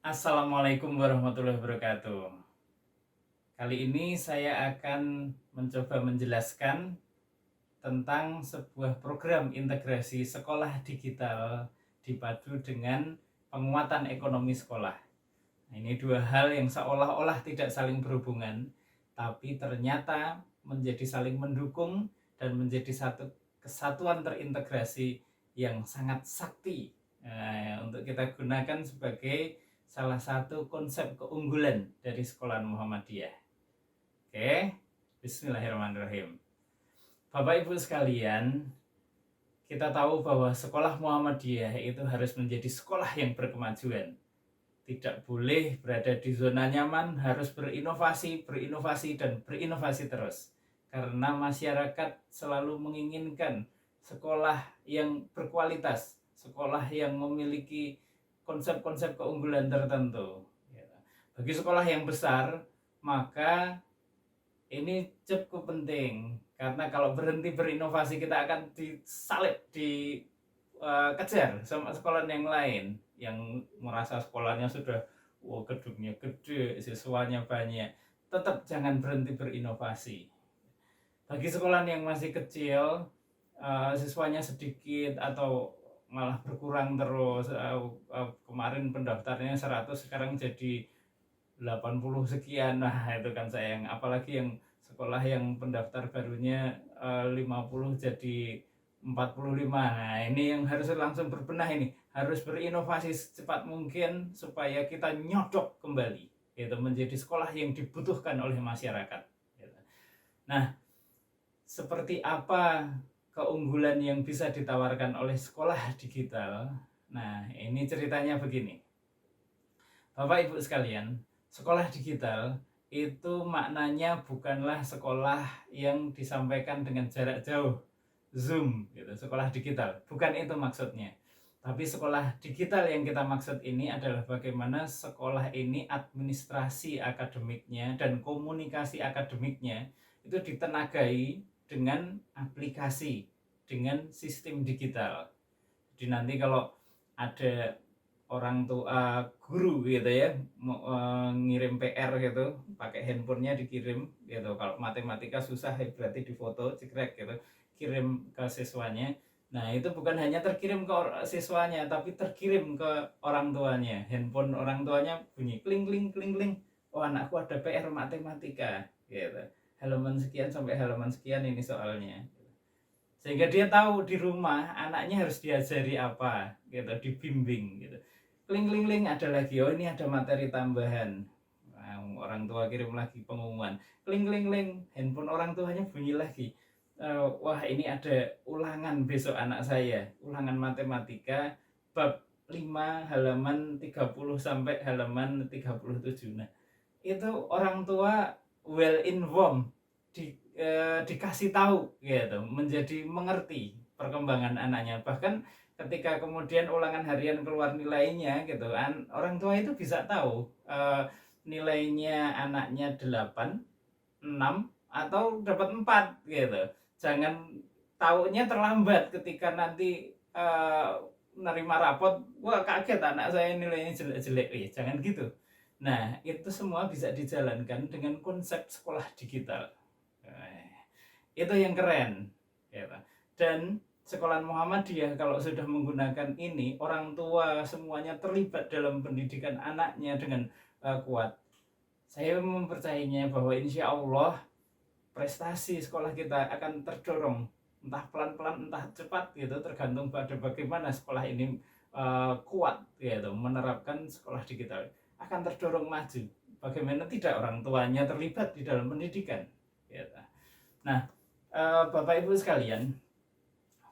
Assalamualaikum warahmatullahi wabarakatuh. Kali ini saya akan mencoba menjelaskan tentang sebuah program integrasi sekolah digital dipadu dengan penguatan ekonomi sekolah. Nah, ini dua hal yang seolah-olah tidak saling berhubungan, tapi ternyata menjadi saling mendukung dan menjadi satu kesatuan terintegrasi yang sangat sakti untuk kita gunakan sebagai salah satu konsep keunggulan dari sekolah Muhammadiyah. Oke, bismillahirrahmanirrahim. Bapak Ibu sekalian, kita tahu bahwa sekolah Muhammadiyah itu harus menjadi sekolah yang berkemajuan. Tidak boleh berada di zona nyaman, harus berinovasi dan berinovasi terus. Karena masyarakat selalu menginginkan sekolah yang berkualitas, sekolah yang memiliki konsep-konsep keunggulan tertentu. Bagi sekolah yang besar, maka ini cukup penting. Karena kalau berhenti berinovasi, kita akan disalib, dikejar sama sekolah yang lain yang merasa sekolahnya sudah gedungnya gede, siswanya banyak. Tetap jangan berhenti berinovasi. Bagi sekolah yang masih kecil, siswanya sedikit atau malah berkurang terus, kemarin pendaftarnya 100 sekarang jadi 80 sekian. Nah itu kan sayang, apalagi yang sekolah yang pendaftar barunya 50 jadi 45. Nah ini yang harus langsung berbenah, ini harus berinovasi secepat mungkin supaya kita nyodok kembali gitu, menjadi sekolah yang dibutuhkan oleh masyarakat gitu. Nah, seperti apa keunggulan yang bisa ditawarkan oleh sekolah digital? Nah, ini ceritanya begini. Bapak Ibu sekalian, sekolah digital itu maknanya bukanlah sekolah yang disampaikan dengan jarak jauh, Zoom gitu, sekolah digital. Bukan itu maksudnya. Tapi sekolah digital yang kita maksud ini adalah bagaimana sekolah ini administrasi akademiknya dan komunikasi akademiknya itu ditenagai dengan aplikasi, dengan sistem digital. Jadi nanti kalau ada orang tua guru gitu ya ngirim PR gitu, pakai handphonenya dikirim gitu. Kalau matematika susah berarti difoto cekrek gitu, kirim ke siswanya. Nah itu bukan hanya terkirim ke siswanya, tapi terkirim ke orang tuanya. Handphone orang tuanya bunyi kling kling kling kling, oh anakku ada PR matematika gitu, halaman sekian sampai halaman sekian ini soalnya. Sehingga dia tahu di rumah anaknya harus diajari apa gitu, dibimbing gitu. Kling kling kling, ada lagi, oh ini ada materi tambahan. Nah, orang tua kirim lagi pengumuman. Kling kling kling, handphone orang tuanya bunyi lagi. Wah ini ada ulangan besok anak saya, ulangan matematika bab 5 halaman 30 sampai halaman 37. Nah, itu orang tua well informed, dikasih tahu gitu, menjadi mengerti perkembangan anaknya. Bahkan ketika kemudian ulangan harian keluar nilainya gitu kan, orang tua itu bisa tahu nilainya anaknya 8, 6 atau dapat 4 gitu. Jangan tahunya terlambat ketika nanti menerima rapot, wah kaget anak saya nilainya jelek-jelek. Jangan gitu. Nah, itu semua bisa dijalankan dengan konsep sekolah digital. Itu yang keren. Dan sekolah Muhammadiyah kalau sudah menggunakan ini, orang tua semuanya terlibat dalam pendidikan anaknya dengan kuat. Saya mempercayainya bahwa insya Allah prestasi sekolah kita akan terdorong, entah pelan-pelan entah cepat gitu, tergantung pada bagaimana sekolah ini kuat gitu menerapkan sekolah digital, akan terdorong maju. Bagaimana tidak orang tuanya terlibat di dalam pendidikan gitu. Nah, Bapak Ibu sekalian,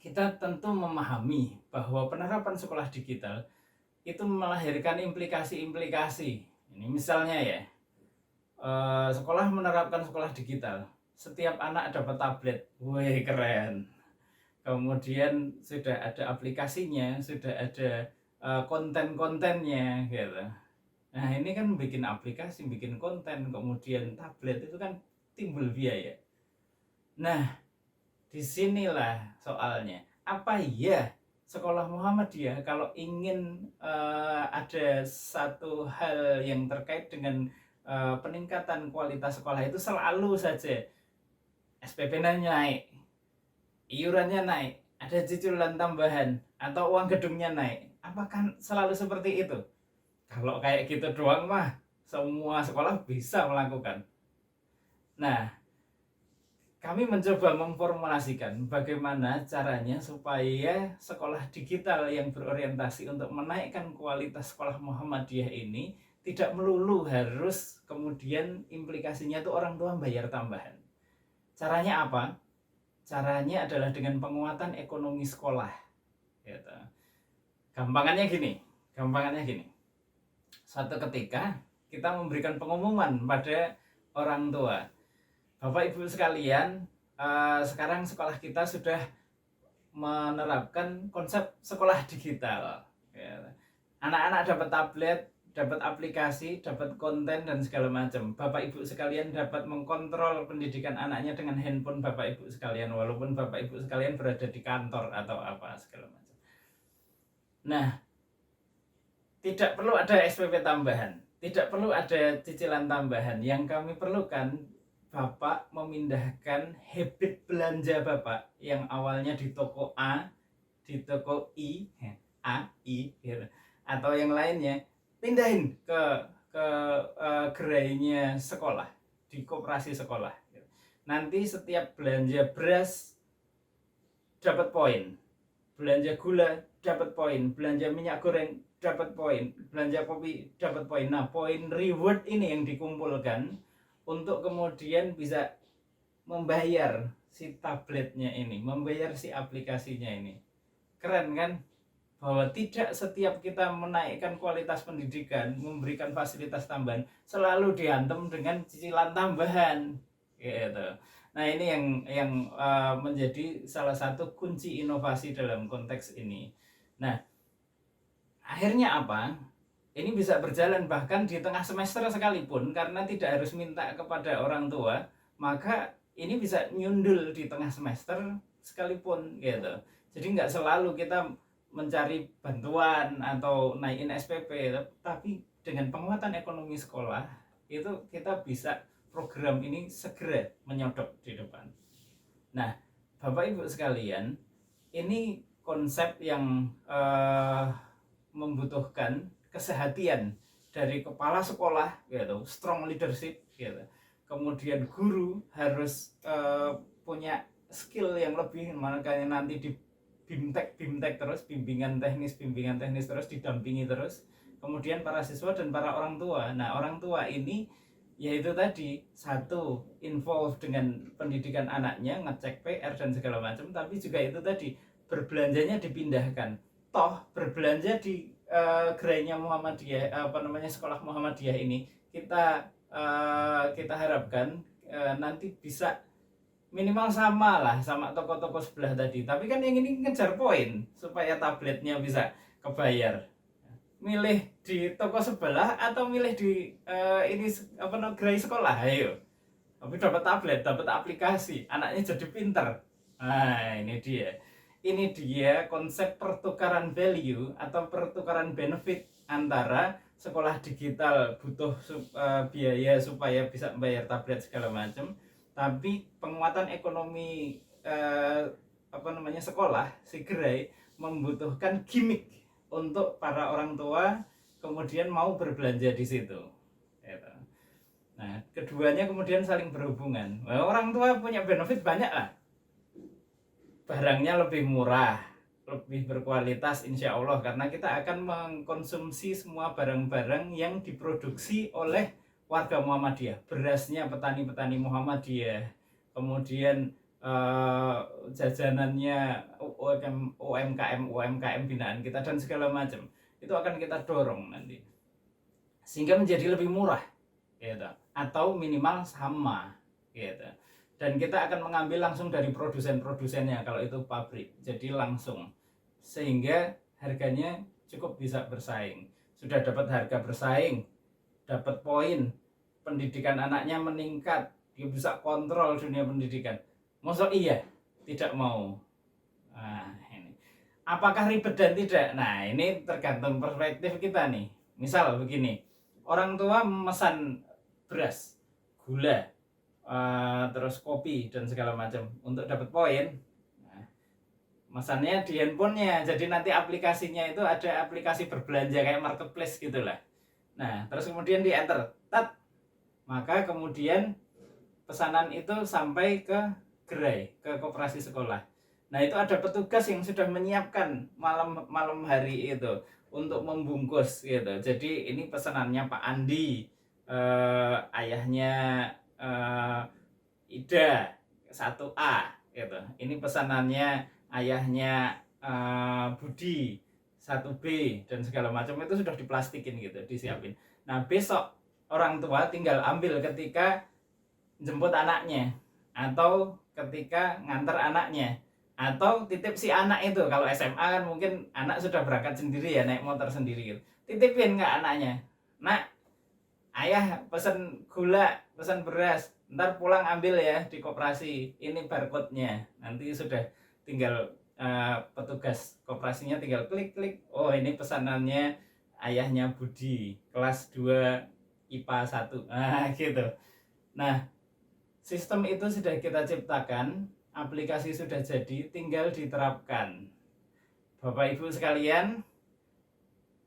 kita tentu memahami bahwa penerapan sekolah digital itu melahirkan implikasi-implikasi. Ini misalnya ya, sekolah menerapkan sekolah digital, setiap anak dapat tablet, wih keren. Kemudian sudah ada aplikasinya, sudah ada konten-kontennya gitu. Nah ini kan bikin aplikasi, bikin konten, kemudian tablet, itu kan timbul biaya. Nah disinilah soalnya, apa ya sekolah Muhammadiyah kalau ingin ada satu hal yang terkait dengan peningkatan kualitas sekolah itu selalu saja SPP-nya naik, iurannya naik, ada cicilan tambahan, atau uang gedungnya naik. Apakah selalu seperti itu? Kalau kayak gitu doang mah semua sekolah bisa melakukan. Nah, kami mencoba memformulasikan bagaimana caranya supaya sekolah digital yang berorientasi untuk menaikkan kualitas sekolah Muhammadiyah ini tidak melulu harus kemudian implikasinya itu orang tua bayar tambahan. Caranya apa? Caranya adalah dengan penguatan ekonomi sekolah. Gitu. Gampangannya gini. Suatu ketika kita memberikan pengumuman pada orang tua, Bapak Ibu sekalian, sekarang sekolah kita sudah menerapkan konsep sekolah digital. Anak-anak dapat tablet, dapat aplikasi, dapat konten dan segala macam. Bapak Ibu sekalian dapat mengkontrol pendidikan anaknya dengan handphone Bapak Ibu sekalian, walaupun Bapak Ibu sekalian berada di kantor atau apa segala macam. Nah, tidak perlu ada SPP tambahan, tidak perlu ada cicilan tambahan. Yang kami perlukan, Bapak memindahkan habit belanja Bapak yang awalnya di toko A, di toko I, atau yang lainnya, pindahin ke gerainya sekolah, di koperasi sekolah. Nanti setiap belanja beras dapat poin, belanja gula dapat poin, belanja minyak goreng dapat poin, belanja kopi dapat poin. Nah, poin reward ini yang dikumpulkan untuk kemudian bisa membayar si tabletnya ini, membayar si aplikasinya ini. Keren kan? Bahwa tidak setiap kita menaikkan kualitas pendidikan, memberikan fasilitas tambahan, selalu dihantam dengan cicilan tambahan. Gitu. Nah, ini yang menjadi salah satu kunci inovasi dalam konteks ini. Nah, akhirnya apa? Ini bisa berjalan bahkan di tengah semester sekalipun, karena tidak harus minta kepada orang tua, maka ini bisa nyundul di tengah semester sekalipun gitu. Jadi nggak selalu kita mencari bantuan atau naikin SPP, tapi dengan penguatan ekonomi sekolah itu kita bisa program ini segera menyodok di depan. Nah, Bapak Ibu sekalian, ini konsep yang membutuhkan kesehatian dari kepala sekolah gitu, strong leadership gitu. Kemudian guru harus punya skill yang lebih, makanya nanti di bimtek terus, bimbingan teknis terus, didampingi terus. Kemudian para siswa dan para orang tua. Nah, orang tua ini yaitu tadi, satu, involve dengan pendidikan anaknya, ngecek PR dan segala macam, tapi juga itu tadi, berbelanjanya dipindahkan. Toh berbelanja di gerainya Muhammadiyah, sekolah Muhammadiyah ini, kita harapkan nanti bisa minimal sama lah sama toko-toko sebelah tadi. Tapi kan yang ini ngejar poin supaya tabletnya bisa kebayar. Milih di toko sebelah atau milih di gerai sekolah, ayo. Tapi dapat tablet, dapat aplikasi, anaknya jadi pinter. Nah, ini dia konsep pertukaran value atau pertukaran benefit antara sekolah digital butuh biaya supaya bisa bayar tablet segala macam, tapi penguatan ekonomi sekolah si gerai membutuhkan gimmick untuk para orang tua kemudian mau berbelanja di situ. Nah, keduanya kemudian saling berhubungan. Nah, orang tua punya benefit banyak lah. Barangnya lebih murah, lebih berkualitas insya Allah, karena kita akan mengkonsumsi semua barang-barang yang diproduksi oleh warga Muhammadiyah. Berasnya petani-petani Muhammadiyah, kemudian jajanannya UMKM binaan kita dan segala macam, itu akan kita dorong nanti sehingga menjadi lebih murah gitu, atau minimal sama gitu. Dan kita akan mengambil langsung dari produsen-produsennya kalau itu pabrik, jadi langsung, sehingga harganya cukup bisa bersaing. Sudah dapat harga bersaing, dapat poin, pendidikan anaknya meningkat, dia bisa kontrol dunia pendidikan. Masa iya tidak mau? Nah, ini Apakah ribet dan tidak? Nah, ini tergantung perspektif kita nih. Misal begini, orang tua memesan beras, gula, terus kopi dan segala macam untuk dapat poin. Nah, mesannya di handphonenya, jadi nanti aplikasinya itu ada aplikasi berbelanja kayak marketplace gitulah. Nah, terus kemudian di enter, tat, maka kemudian pesanan itu sampai ke gerai, ke koperasi sekolah. Nah, itu ada petugas yang sudah menyiapkan malam hari itu untuk membungkus gitu. Jadi ini pesanannya Pak Andi, ayahnya eh, Ida 1A gitu. Ini pesanannya ayahnya Budi 1B dan segala macam itu sudah diplastikin gitu, disiapin. Nah, besok orang tua tinggal ambil ketika jemput anaknya atau ketika nganter anaknya atau titip si anak itu. Kalau SMA kan mungkin anak sudah berangkat sendiri ya, naik motor sendiri gitu, titipin ke anaknya, nak, ayah pesen gula, pesen beras, ntar pulang ambil ya di koperasi, ini barcode-nya, nanti sudah tinggal petugas koperasinya tinggal klik-klik, oh ini pesanannya ayahnya Budi kelas 2 IPA 1, nah gitu. Nah, sistem itu sudah kita ciptakan, aplikasi sudah jadi, tinggal diterapkan. Bapak Ibu sekalian,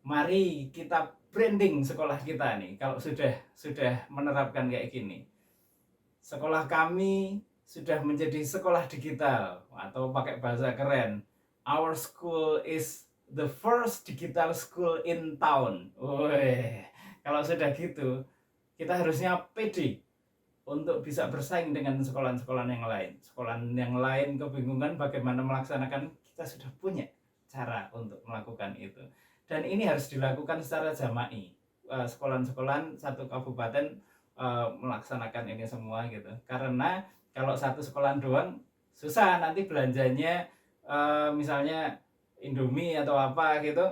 mari kita branding sekolah kita nih. Kalau sudah menerapkan kayak gini, sekolah kami sudah menjadi sekolah digital, atau pakai bahasa keren, our school is the first digital school in town. Woi, kalau sudah gitu, kita harusnya pede untuk bisa bersaing dengan sekolah-sekolah yang lain. Sekolah yang lain kebingungan bagaimana melaksanakan, kita sudah punya cara untuk melakukan itu. Dan ini harus dilakukan secara jama'i. Sekolah-sekolah satu kabupaten melaksanakan ini semua gitu. Karena kalau satu sekolah doang susah, nanti belanjanya misalnya Indomie atau apa gitu,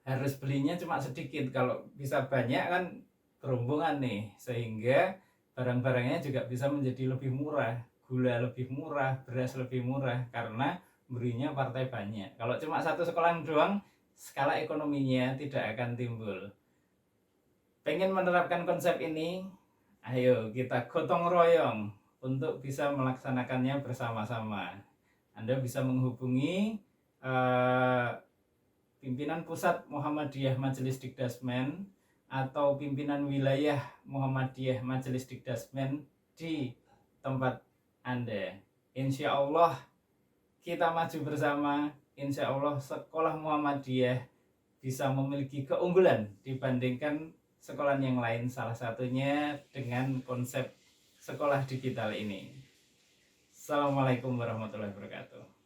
harus belinya cuma sedikit. Kalau bisa banyak kan berombongan nih, sehingga barang-barangnya juga bisa menjadi lebih murah, gula lebih murah, beras lebih murah, karena berinya partai banyak. Kalau cuma satu sekolah doang, skala ekonominya tidak akan timbul. Pengen menerapkan konsep ini? Ayo kita gotong royong untuk bisa melaksanakannya bersama-sama. Anda bisa menghubungi pimpinan pusat Muhammadiyah Majelis Dikdasmen atau pimpinan wilayah Muhammadiyah Majelis Dikdasmen di tempat Anda. Insya Allah kita maju bersama. Insya Allah sekolah Muhammadiyah bisa memiliki keunggulan dibandingkan sekolah yang lain, salah satunya dengan konsep sekolah digital ini. Assalamualaikum warahmatullahi wabarakatuh.